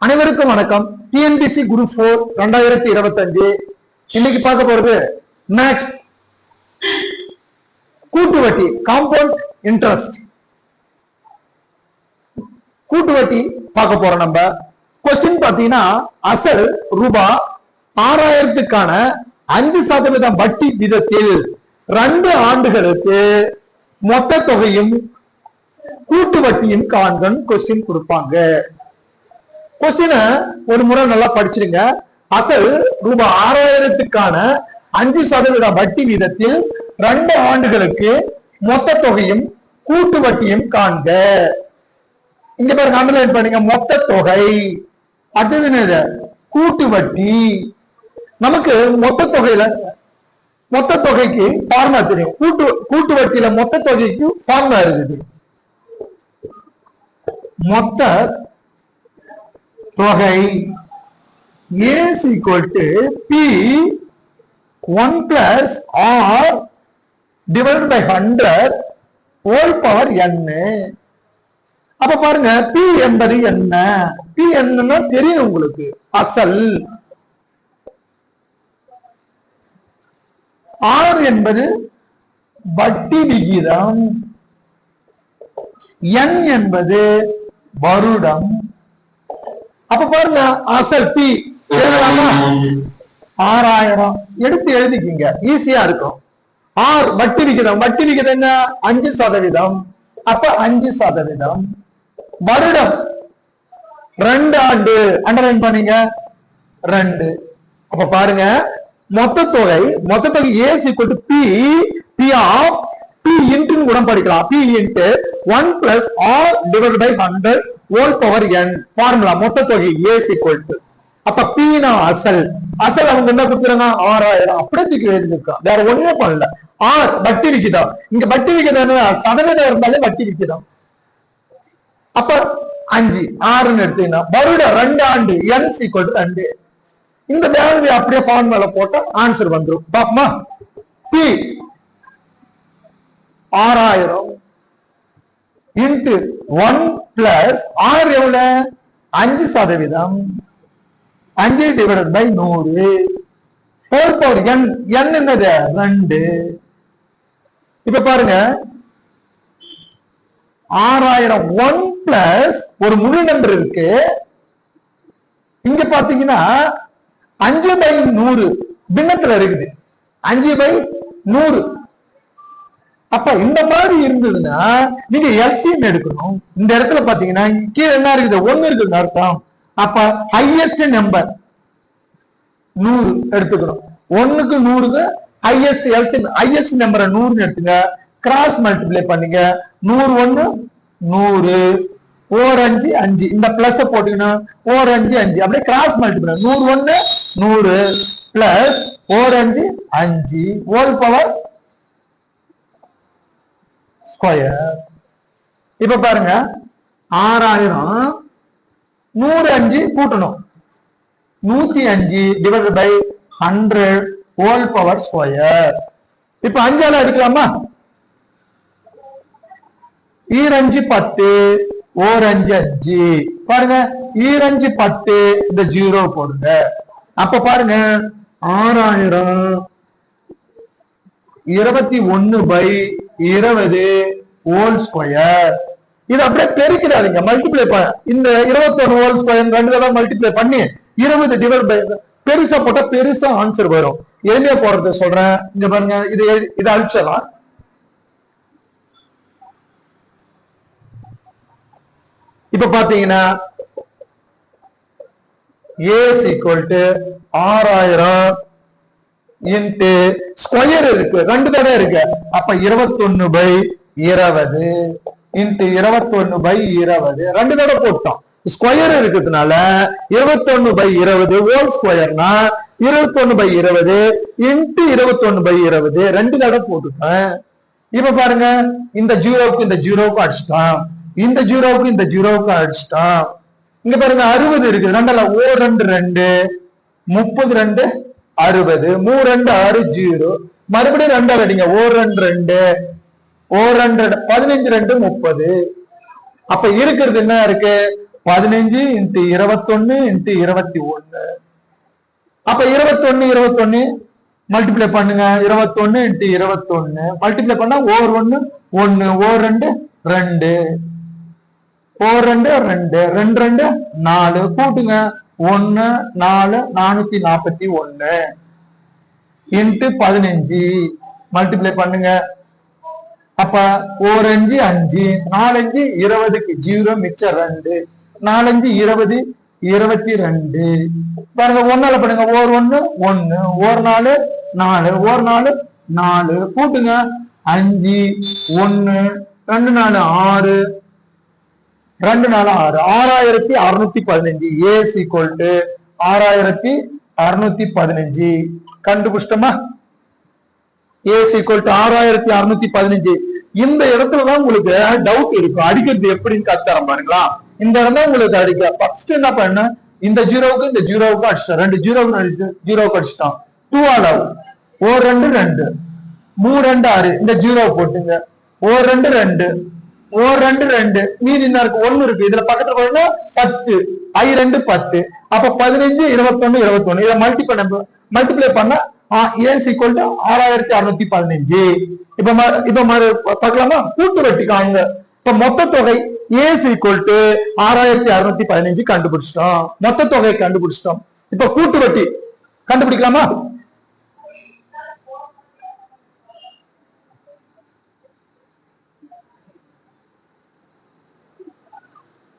அனைவருக்கும் வணக்கம். TNPSC group 4 2025 இன்னைக்கு பார்க்க போறது மேக்ஸ் கூட்டு வட்டி, காம்பவுண்ட் இன்ட்ரெஸ்ட். கூட்டு வட்டி பார்க்க போறோம். நம்ம கொஸ்டின் பாத்தீங்கன்னா, அசல் ரூபாய் 6000க்கான 5% வட்டி விதத்தில் 2 ஆண்டுகளுக்கு மொத்த தொகையும் கூட்டு வட்டியும் காண்கன்னு கொஸ்டின் கொடுப்பாங்க. கொஸ்டின ஒரு முறை நல்லா படிச்சிருங்க. அசல் ரூபாய் 6000க்கான 5% வட்டி வீதத்தில் 2 ஆண்டுகளுக்கு மொத்த தொகையும் கூட்டு வட்டியும் காண்க. இங்க பாருங்க, அண்டர்லைன் பண்ணுங்க. மொத்த தொகை, அடுத்தது கூட்டு வட்டி. நமக்கு மொத்த தொகைக்கு ஃபார்முலா தெரியும். கூட்டு வட்டியில மொத்த தொகைக்கு ஃபார்முலா இருக்குது. மொத்த தொகை is equal to P 1 plus R divided by 100 whole power n. அப்ப பாருங்க, P என்பது என்ன? P என்னன்னா தெரியும் உங்களுக்கு. அசல். R என்பது வட்டி விகிதம். n என்பது வருடம். அப்ப பாருங்க, அசல் P எழுதலாமா? 6000 எடுத்து எழுதிக்கிங்க, ஈஸியா இருக்கும். R வட்டி விகிதம். வட்டி விகிதம் என்ன? 5%. அப்ப 5%. வருடம் 2 ஆண்டு, அண்டர்லைன் பண்ணீங்க 2. அப்ப பாருங்க, மொத்த தொகை is equal to P of P into கூட படிக்கலாம். P into 1 plus R divided by 100 whole power n. Formula மொத்த தொகை is equal to. அப்ப P னா அசல். அசல் அவங்க என்ன கொடுத்துறாங்க? 6000. அப்படியே தூக்கி எழுதிருக்கா, வேற ஒண்ணுமே பண்ணல. R வட்டி விகிதம். இங்க வட்டி விகிதம் சதவீதம் இருந்தாலே வட்டி விகிதம். அப்ப 5 6ன்னு எடுத்தீங்கன்னா வருடம் 2 ஆண்டு n equal to 2. இந்த வேல்யூ அப்படியே ஃபார்முலால போட்டா ஆன்சர் வந்துரும். பாப்போமா? P 6000 into 1 plus R எவ்வளவு? 5%. 5 divided by 100 whole power n. n என்னது? 2. இப்ப பாருங்க, 6000 1 plus ஒரு முழு நம்பர் இருக்கு. இங்க பாத்தீங்கன்னா 5/100 பின்னத்துல இருக்குது. 5/100. அப்ப இந்த மாதிரி இருந்ததுன்னா நீங்க எல்சிஎம் எடுக்கணும். இந்த இடத்துல பாத்தீங்கன்னா கீழே என்ன இருக்குது? 1 இருக்குன்னு அர்த்தம். அப்ப ஹையஸ்ட் நம்பர் 100 எடுத்துக்கணும். 1க்கு 100க்கு ஹையஸ்ட் எல்சிஎம். ஹையஸ்ட் நம்பரை 100 எடுத்துங்க, கிராஸ் மல்டிப்ளை பண்ணுங்க. 100 1 100 4 5 5. இந்த பிளஸ் போட்டீங்கன்னா 4 5 5 அப்படியே cross multiply. 100 1 100 plus 4 5 5 whole power square. இப்ப பாருங்க, 6000 105 கூட்டணும். 105 divided by 100 whole power square. இப்ப 5ஆல எடுக்கலாமா? 5 10 4 5 5. பாருங்க, 5 10 இந்த 0 போடுங்க. அப்ப பாருங்க, 6000 21/20 ஹோல் ஸ்கொயர். இது அப்படியே பெருக்கிறாதீங்க, மல்டிப்ளை பண்ண. இந்த 21 ஹோல் ஸ்கொயர் 2 தடவை மல்டிப்ளை பண்ணி 20 டிவைட் பை பெருசா போட்டா பெருசா ஆன்சர் வரும். எளிமையா போறது சொல்றேன். இங்க பாருங்க, இது அழிச்சலாம். இப்ப பாத்தீங்கன்னா is equal to 6000 into square இருக்கு, 2 தடவை இருக்கு. அப்ப 21/20 into 21/20 2 தடவை போட்டோம். ஸ்கொயர் இருக்கிறதுனால 21/20 ஹோல் ஸ்கொயர்னா 21/20 into 21/20 2 தடவை போட்டுட்டேன். இப்ப பாருங்க, இந்த 0க்கு இந்த 0க்கு அடிச்சிட்டான், இந்த 0க்கு இந்த 0க்கு அடிச்சிட்டான். இங்க பாருங்க 60 இருக்கு. 2 2 2 32 60 3 2 6 0. மறுபடியும் 2 அடிங்க. 1 2 2 ஓர் 15 2 30. அப்ப இருக்கிறது என்ன இருக்கு? 15 × 21 × 21. அப்ப 21 மல்டிப்ளை பண்ணுங்க. 21 × 21 மல்டிப்ளை பண்ணா ஓர் 1 1, ஓர் 2 2, ஓர் 2 2, 2 2 4, கூட்டுங்க 1 4 441 × 15 மல்டிப்ளை பண்ணுங்க. அப்ப ஓர் 5 5, 4 5 20க்கு 0 மிச்சம் 2, 4 5 20 22. பாருங்க ஒன்னால பண்ணுங்க. ஓர் 1 1, ஓர் 4 4, ஓர் 4 4, கூட்டுங்க 5 1 2 4 6, 2 4 6, 6615. A is equal to 6615. கண்டுபிடிச்சிட்டோமா? A is equal to 6615. இந்த இடத்துலதான் உங்களுக்கு டவுட் இருக்கும். அடிக்கிறது எப்படின்னு கத்துறேன் பாருங்களா. இந்த இடம் தான் உங்களுக்கு அடிக்க. ஃபர்ஸ்ட் என்ன பண்ண, இந்த ஜீரோவுக்கு இந்த ஜீரோவுக்கு அடிச்சிட்டோம். 2 ஜீரோவுக்கு அடிச்சிட்டோம். 2 ஆல் ஓர் 2 2, 3 2 6, இந்த ஜீரோ போட்டுங்க. ஓர் 2 2, ஓர் 2 2, மீதி என்ன இருக்கு? 1 இருக்கு. இதுல பக்கத்துல போனா 10, I 2 10. அப்ப 15 21 21. இதை மல்டிப்ளை பண்ண A is equal to 6615. இப்ப பார்க்கலாமா? கூட்டு வெட்டி காணுங்க. இப்ப மொத்த தொகை A is equal to 6615 கண்டுபிடிச்சிட்டோம். மொத்த தொகை கண்டுபிடிச்சிட்டோம். இப்ப கூட்டு வெட்டி கண்டுபிடிக்கலாமா?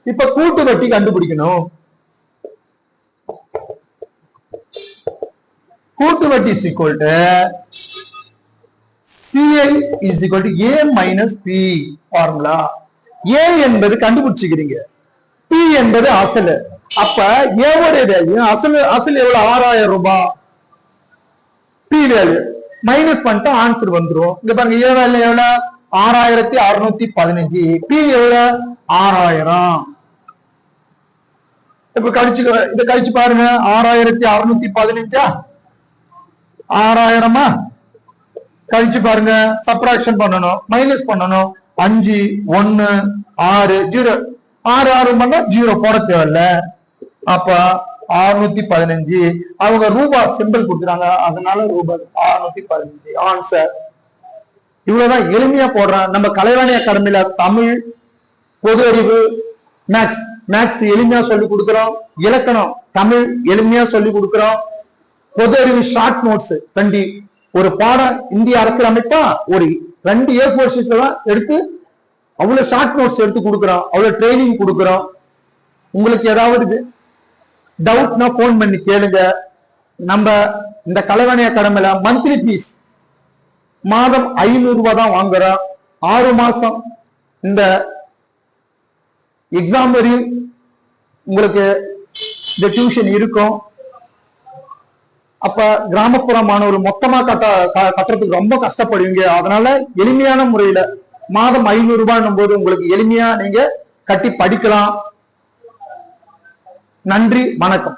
இப்ப கூட்டு வெட்டி கண்டுபிடிக்கணும். கூட்டு வட்டி is equal to CI is equal to A minus P formula. A என்பது கண்டுபிடிச்சுக்கிறீங்க, P என்பது அசல். அப்ப A உடைய வேல்யூ அசல் எவ்வளவு? 6000 ரூபாய். P வேல்யூ மைனஸ் பண்ணிட்டா ஆன்சர் வந்துரும். இங்க பாருங்க, A வேல்யூ எவ்வளவு? 6615. P எவ்வளவு? 6000. இப்ப இதை கழிச்சு பாருங்க. 6615 6000 கழிச்சு பாருங்க. சப்ராக்ஷன் பண்ணணும், மைனஸ் பண்ணணும். 5 1 6 0, 6 6 பண்ணா 0 போட தேவையில்ல. அப்ப 615. அவங்க ரூபாய் சிம்பிள் கொடுக்குறாங்க, அதனால ரூபாய் 615 ஆன்சர். இவ்வளவுதான், எளிமையா போடுறான். நம்ம கலைவாணி அகாடமியில தமிழ், பொது அறிவு, மேக்ஸ் எளிமையா சொல்லி கொடுக்கிறோம். இலக்கணம் தமிழ் எளிமையா சொல்லி கொடுக்கிறோம். பொது அறிவு ஷார்ட் நோட்ஸ் 2 ஒரு பாடம் இந்திய அரசியல் அமைப்பா ஒரு 2 A4 ஷீட்ல தான் எடுத்து அவ்வளவு ஷார்ட் நோட்ஸ் எடுத்து கொடுக்குறோம். அவ்வளவு ட்ரைனிங் கொடுக்குறோம். உங்களுக்கு ஏதாவது டவுட்னா போன் பண்ணி கேளுங்க. நம்ம இந்த கலைவாணி அகாடமியில மந்த்லி ஃபீஸ் மாதம் 500 ரூபாய் தான் வாங்குறோம். 6 மாசம் இந்த எக்ஸாம் வரையும் உங்களுக்கு இந்த டியூஷன் இருக்கும். அப்ப கிராமப்புற மாணவர்கள் மொத்தமா கட்டுறதுக்கு ரொம்ப கஷ்டப்படுவீங்க. அதனால எளிமையான முறையில மாதம் 500 ரூபாய் போது உங்களுக்கு எளிமையா நீங்க கட்டி படிக்கலாம். நன்றி, வணக்கம்.